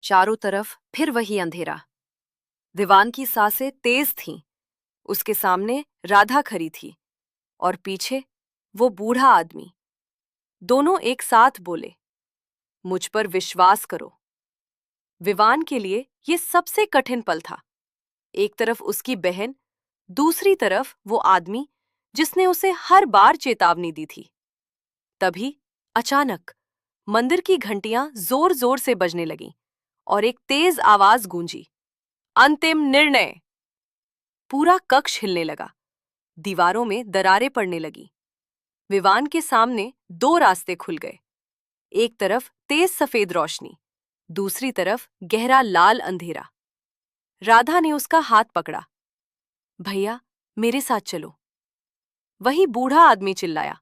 चारों तरफ फिर वही अंधेरा। दीवान की सांसें तेज थीं। उसके सामने राधा खड़ी थी और पीछे वो बूढ़ा आदमी। दोनों एक साथ बोले, मुझ पर विश्वास करो। विवान के लिए ये सबसे कठिन पल था। एक तरफ उसकी बहन, दूसरी तरफ वो आदमी जिसने उसे हर बार चेतावनी दी थी। तभी अचानक मंदिर की घंटियां जोर जोर से बजने लगीं और एक तेज आवाज गूंजी, अंतिम निर्णय। पूरा कक्ष हिलने लगा। दीवारों में दरारें पड़ने लगी। विवान के सामने दो रास्ते खुल गए। एक तरफ तेज सफेद रोशनी, दूसरी तरफ गहरा लाल अंधेरा। राधा ने उसका हाथ पकड़ा। भैया, मेरे साथ चलो। वही बूढ़ा आदमी चिल्लाया,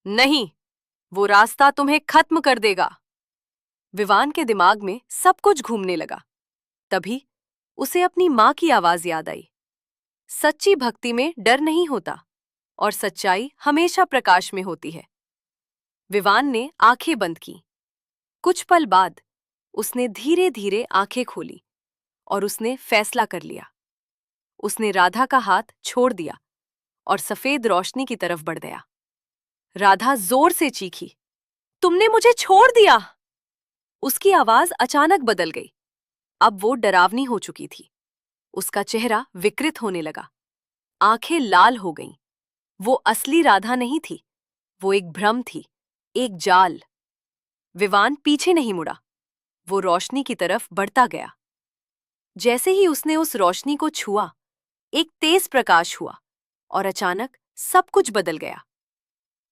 नहीं, वो रास्ता तुम्हें खत्म कर देगा। विवान के दिमाग में सब कुछ घूमने लगा। तभी उसे अपनी माँ की आवाज याद आई, सच्ची भक्ति में डर नहीं होता और सच्चाई हमेशा प्रकाश में होती है। विवान ने आंखें बंद की। कुछ पल बाद उसने धीरे धीरे आंखें खोली और उसने फैसला कर लिया। उसने राधा का हाथ छोड़ दिया और सफेद रोशनी की तरफ बढ़ गया। राधा जोर से चीखी, तुमने मुझे छोड़ दिया। उसकी आवाज अचानक बदल गई। अब वो डरावनी हो चुकी थी। उसका चेहरा विकृत होने लगा। आंखें लाल हो गईं। वो असली राधा नहीं थी, वो एक भ्रम थी, एक जाल। विवान पीछे नहीं मुड़ा। वो रोशनी की तरफ बढ़ता गया। जैसे ही उसने उस रोशनी को छुआ, एक तेज प्रकाश हुआ और अचानक सब कुछ बदल गया।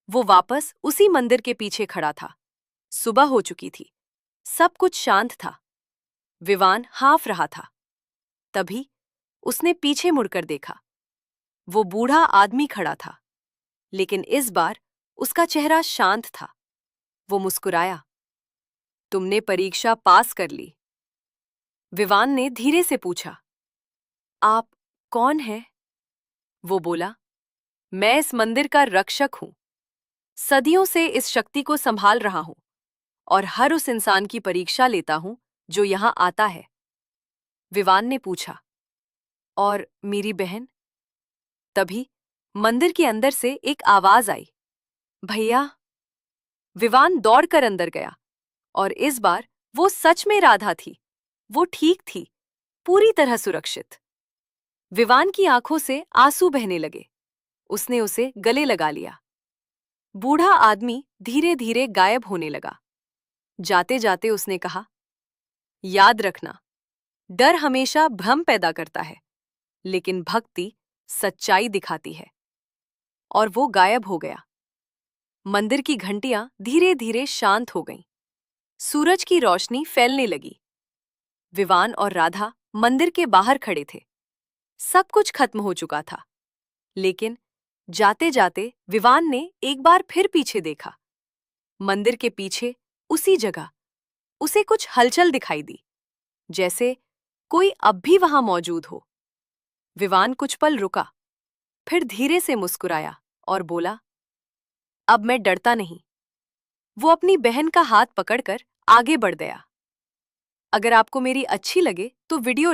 वो वापस उसी मंदिर के पीछे खड़ा था। सुबह हो चुकी थी। सब कुछ शांत था। विवान हाँफ रहा था। तभी उसने पीछे मुड़कर देखा। वो बूढ़ा आदमी खड़ा था, लेकिन इस बार उसका चेहरा शांत था। वो मुस्कुराया, तुमने परीक्षा पास कर ली। विवान ने धीरे से पूछा, आप कौन हैं? वो बोला, मैं इस मंदिर का रक्षक हूं। सदियों से इस शक्ति को संभाल रहा हूं और हर उस इंसान की परीक्षा लेता हूं जो यहां आता है। विवान ने पूछा, और मेरी बहन? तभी मंदिर के अंदर से एक आवाज आई, भैया। विवान दौड़कर अंदर गया और इस बार वो सच में राधा थी। वो ठीक थी, पूरी तरह सुरक्षित। विवान की आंखों से आंसू बहने लगे। उसने उसे गले लगा लिया। बूढ़ा आदमी धीरे धीरे गायब होने लगा। जाते जाते उसने कहा, याद रखना, डर हमेशा भ्रम पैदा करता है, लेकिन भक्ति सच्चाई दिखाती है। और वो गायब हो गया। मंदिर की घंटियां धीरे धीरे शांत हो गईं। सूरज की रोशनी फैलने लगी। विवान और राधा मंदिर के बाहर खड़े थे। सब कुछ खत्म हो चुका था, लेकिन जाते जाते विवान ने एक बार फिर पीछे देखा। मंदिर के पीछे उसी जगह उसे कुछ हलचल दिखाई दी, जैसे कोई अब भी वहां मौजूद हो। विवान कुछ पल रुका, फिर धीरे से मुस्कुराया और बोला, अब मैं डरता नहीं। वो अपनी बहन का हाथ पकड़कर आगे बढ़ गया। अगर आपको मेरी अच्छी लगे तो वीडियो